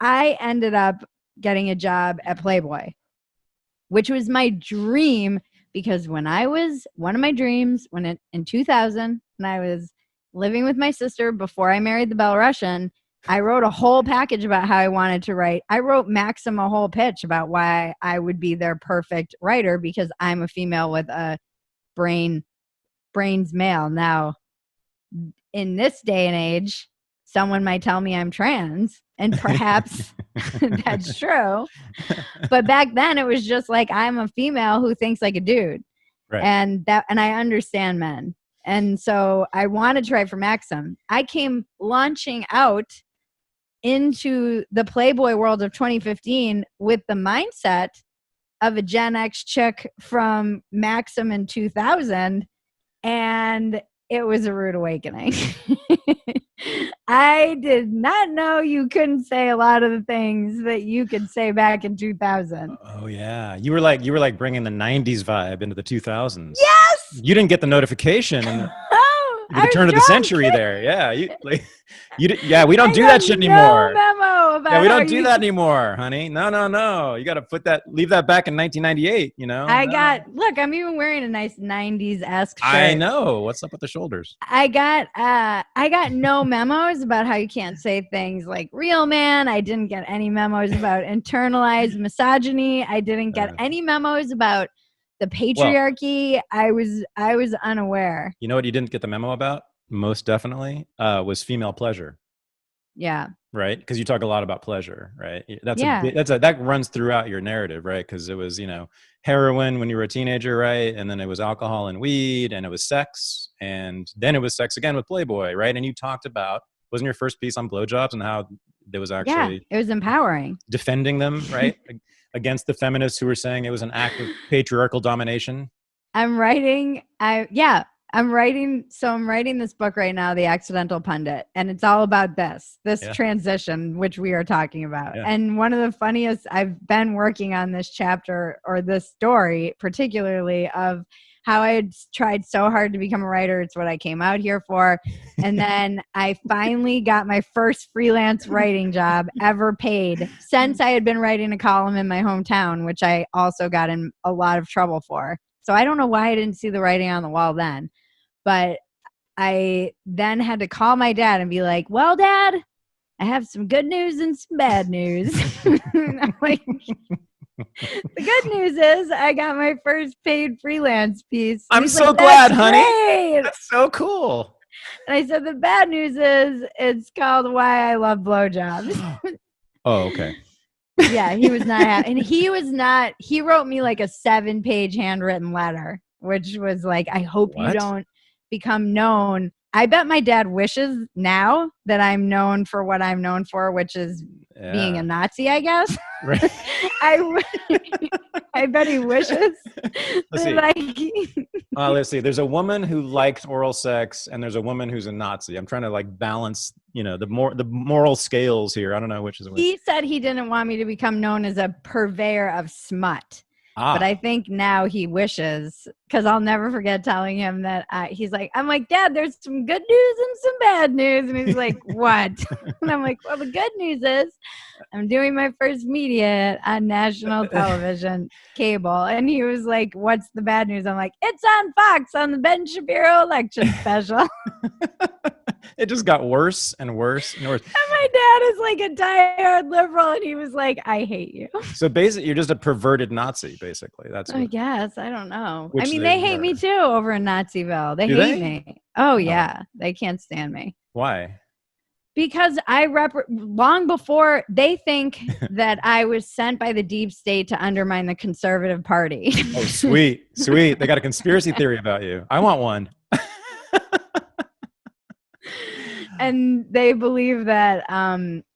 I ended up getting a job at Playboy, which was my dream because one of my dreams in 2000, when I was living with my sister before I married the Belarusian, I wrote a whole package about how I wanted to write. I wrote Maxim a whole pitch about why I would be their perfect writer because I'm a female with a brains male. Now, in this day and age, someone might tell me I'm trans, and perhaps that's true. But back then it was just like, I'm a female who thinks like a dude. Right. And I understand men. And so I wanted to write for Maxim. I came launching out into the Playboy world of 2015 with the mindset of a Gen X chick from Maxim in 2000. And it was a rude awakening. I did not know you couldn't say a lot of the things that you could say back in 2000. Oh yeah, you were like bringing the '90s vibe into the 2000s. Yes, you didn't get the notification in the turn of the century there. Yeah, yeah, we don't do that shit anymore. Memo about we don't do that anymore, honey. No. You got to leave that back in 1998. Look, I'm even wearing a nice 90s-esque shirt. I know. What's up with the shoulders? I got no memos about how you can't say things like real man. I didn't get any memos about internalized misogyny. I didn't get any memos about the patriarchy. Well, I was unaware. You know what you didn't get the memo about? Most definitely was female pleasure. Yeah. Right? Because you talk a lot about pleasure, right? That runs throughout your narrative, right? Because it was, heroin when you were a teenager, right? And then it was alcohol and weed, and it was sex, and then it was sex again with Playboy, right? And you talked about, wasn't your first piece on blowjobs and how there was actually it was empowering, defending them, right? Against the feminists who were saying it was an act of patriarchal domination. I'm writing this book right now, The Accidental Pundit, and it's all about this transition, which we are talking about. Yeah. And one of the funniest, I've been working on this chapter or this story, particularly of how I had tried so hard to become a writer. It's what I came out here for. And then I finally got my first freelance writing job ever paid since I had been writing a column in my hometown, which I also got in a lot of trouble for. So I don't know why I didn't see the writing on the wall then. But I then had to call my dad and be like, well, Dad, I have some good news and some bad news. I'm like, the good news is I got my first paid freelance piece. I'm so glad, honey. That's so cool. And I said, the bad news is it's called Why I Love Blowjobs. Oh, okay. Yeah, he was not happy. And he wrote me like a 7-page handwritten letter, which was like, I hope you don't become known. I bet my dad wishes now that I'm known for what I'm known for, which is being a Nazi, I guess. Right. I bet he wishes. Let's see. There's a woman who likes oral sex, and there's a woman who's a Nazi. I'm trying to balance, the moral scales here. I don't know which is which. He said he didn't want me to become known as a purveyor of smut. But I think now he wishes, because I'll never forget telling him that I'm like, Dad, there's some good news and some bad news. And he's like, what? And I'm like, well, the good news is I'm doing my first media on national television cable. And he was like, what's the bad news? I'm like, it's on Fox on the Ben Shapiro election special. It just got worse and worse and worse. And my dad is like a diehard liberal, and he was like, I hate you. So basically, you're just a perverted Nazi, basically. I guess. I don't know. I mean, they hate me too over in Naziville. They hate me. Oh, yeah. They can't stand me. Why? Because long before, they think that I was sent by the deep state to undermine the conservative party. Oh, sweet. Sweet. They got a conspiracy theory about you. I want one. And they believe that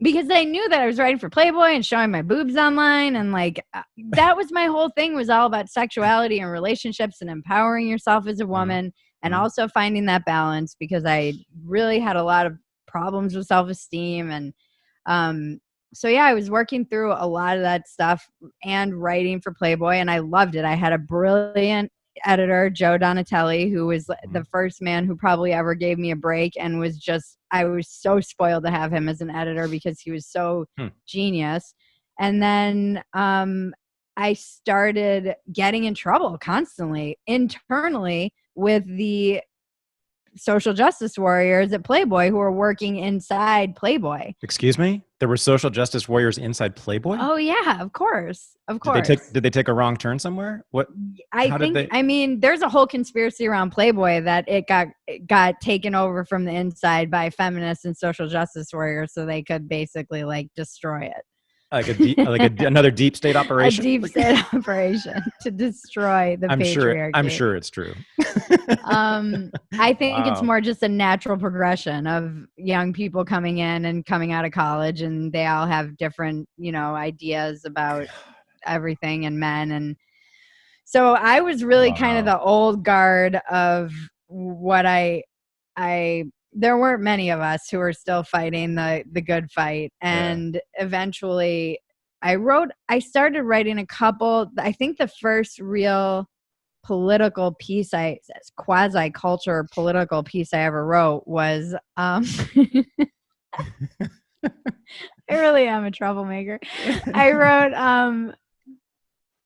because they knew that I was writing for Playboy and showing my boobs online, and that was my whole thing, was all about sexuality and relationships and empowering yourself as a woman, and also finding that balance, because I really had a lot of problems with self-esteem. And so yeah, I was working through a lot of that stuff and writing for Playboy, and I loved it. I had a brilliant editor, Joe Donatelli, who was the first man who probably ever gave me a break, and I was so spoiled to have him as an editor because he was so genius. And then I started getting in trouble constantly internally with the social justice warriors at Playboy who were working inside Playboy. Excuse me? There were social justice warriors inside Playboy? Oh yeah, of course. Of course. Did they take a wrong turn somewhere? What? I mean, there's a whole conspiracy around Playboy that it got taken over from the inside by feminists and social justice warriors so they could basically like destroy it. Like another deep state operation? A deep state operation to destroy the patriarchy. I'm sure it's true. I think it's more just a natural progression of young people coming in and coming out of college, and they all have different, ideas about everything and men. And so I was really kind of the old guard of what there weren't many of us who were still fighting the good fight. And eventually I started writing a couple, I think the first real political piece quasi-culture political piece I ever wrote was, I really am a troublemaker. I wrote,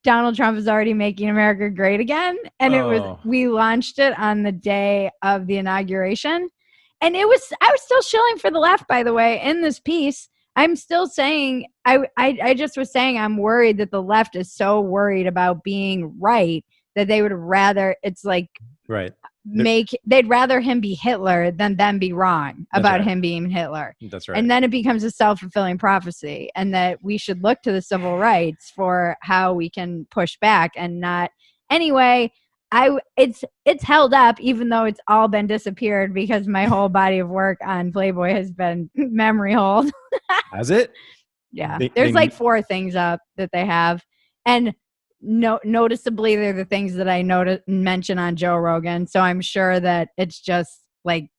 Donald Trump is already making America great again. And we launched it on the day of the inauguration. And I was still shilling for the left, by the way, in this piece. I'm still saying, I just was saying I'm worried that the left is so worried about being right that they would rather, it's like, right. They'd rather him be Hitler than them be wrong about him being Hitler. That's right. And then it becomes a self-fulfilling prophecy, and that we should look to the civil rights for how we can push back and not. Anyway, it's held up, even though it's all been disappeared because my whole body of work on Playboy has been memory hold. Has it? Yeah. There's like 4 things up that they have. And noticeably they're the things that I mention on Joe Rogan. So I'm sure that it's just like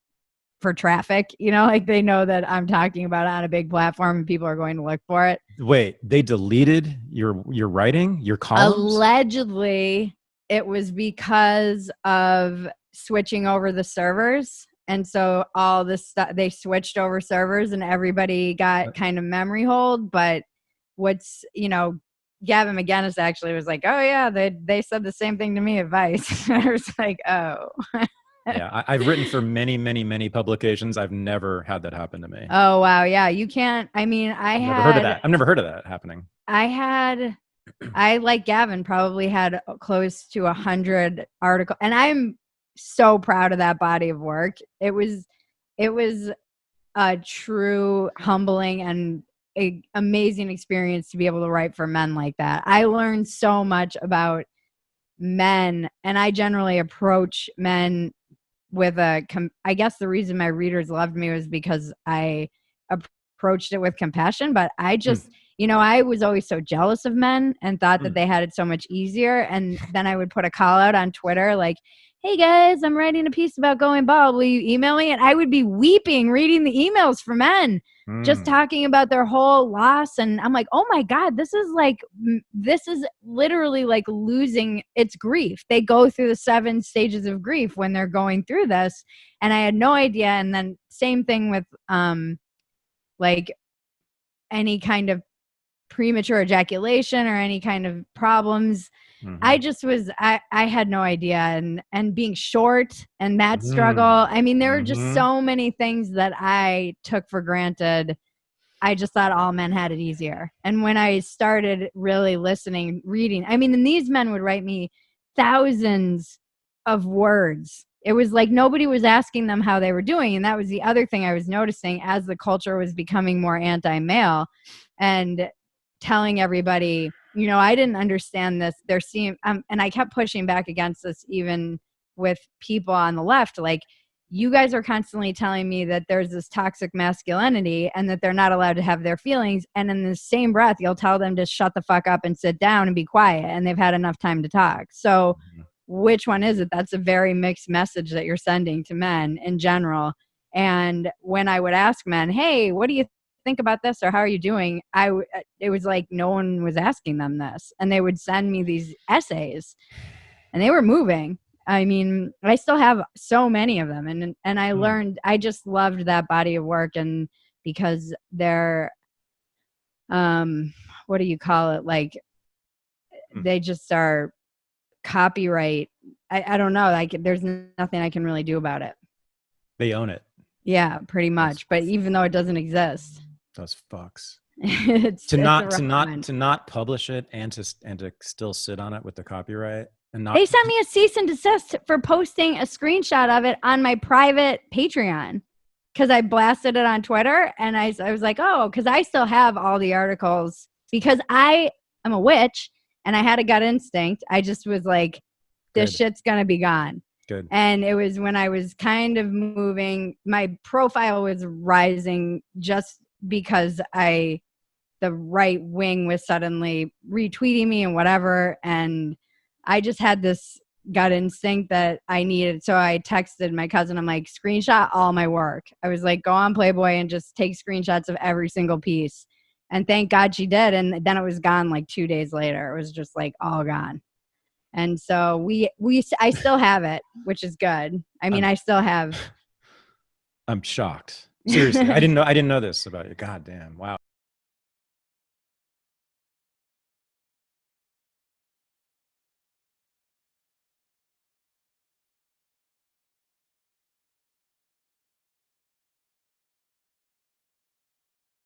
for traffic, like they know that I'm talking about it on a big platform and people are going to look for it. Wait, they deleted your writing, your columns? Allegedly, it was because of switching over the servers. And so all this stuff, they switched over servers and everybody got kind of memory hold. But Gavin McGinnis actually was like, oh yeah, they said the same thing to me at Vice. I was like, oh. Yeah, I've written for many, many, many publications. I've never had that happen to me. Oh, wow. Yeah, you can't. I mean, I've never heard of that happening. I, like Gavin, probably had close to 100 articles. And I'm so proud of that body of work. It was a true humbling and amazing experience to be able to write for men like that. I learned so much about men, and I generally approach men with I guess the reason my readers loved me was because I approached it with compassion, but I just, I was always so jealous of men and thought that they had it so much easier. And then I would put a call out on Twitter like, hey guys, I'm writing a piece about going bald. Will you email me? And I would be weeping reading the emails from men just talking about their whole loss. And I'm like, oh my God, this is literally like losing its grief. They go through the 7 stages of grief when they're going through this. And I had no idea. And then same thing with like any kind of premature ejaculation or any kind of problems. I just I had no idea. And being short and that struggle. I mean, there were just so many things that I took for granted. I just thought all men had it easier. And when I started really listening, reading, I mean, and these men would write me thousands of words. It was like nobody was asking them how they were doing. And that was the other thing I was noticing as the culture was becoming more anti-male and telling everybody, I didn't understand this. And I kept pushing back against this even with people on the left. Like, you guys are constantly telling me that there's this toxic masculinity and that they're not allowed to have their feelings. And in the same breath, you'll tell them to shut the fuck up and sit down and be quiet. And they've had enough time to talk. So which one is it? That's a very mixed message that you're sending to men in general. And when I would ask men, hey, what do you think about this, or how are you doing? It was like no one was asking them this, and they would send me these essays, and they were moving. I mean, I still have so many of them, and I learned, I just loved that body of work, and because they're, what do you call it? Like, they just are copyright. I don't know. Like, there's nothing I can really do about it. They own it. Yeah, pretty much. But even though it doesn't exist, those fucks. To not publish it and to still sit on it with the copyright and not. They sent me a cease and desist for posting a screenshot of it on my private Patreon because I blasted it on Twitter, and I was like, oh, because I still have all the articles because I am a witch and I had a gut instinct. I just was like, this shit's gonna be gone. Good. And it was when I was kind of moving, my profile was rising just because the right wing was suddenly retweeting me and whatever. And I just had this gut instinct that I needed. So I texted my cousin, I'm like, screenshot all my work. I was like, go on Playboy and just take screenshots of every single piece. And thank God she did. And then it was gone like 2 days later. It was just like all gone. And so I still have it, which is good. I mean, I still have. I'm shocked. Seriously. I didn't know this about you. God damn. Wow.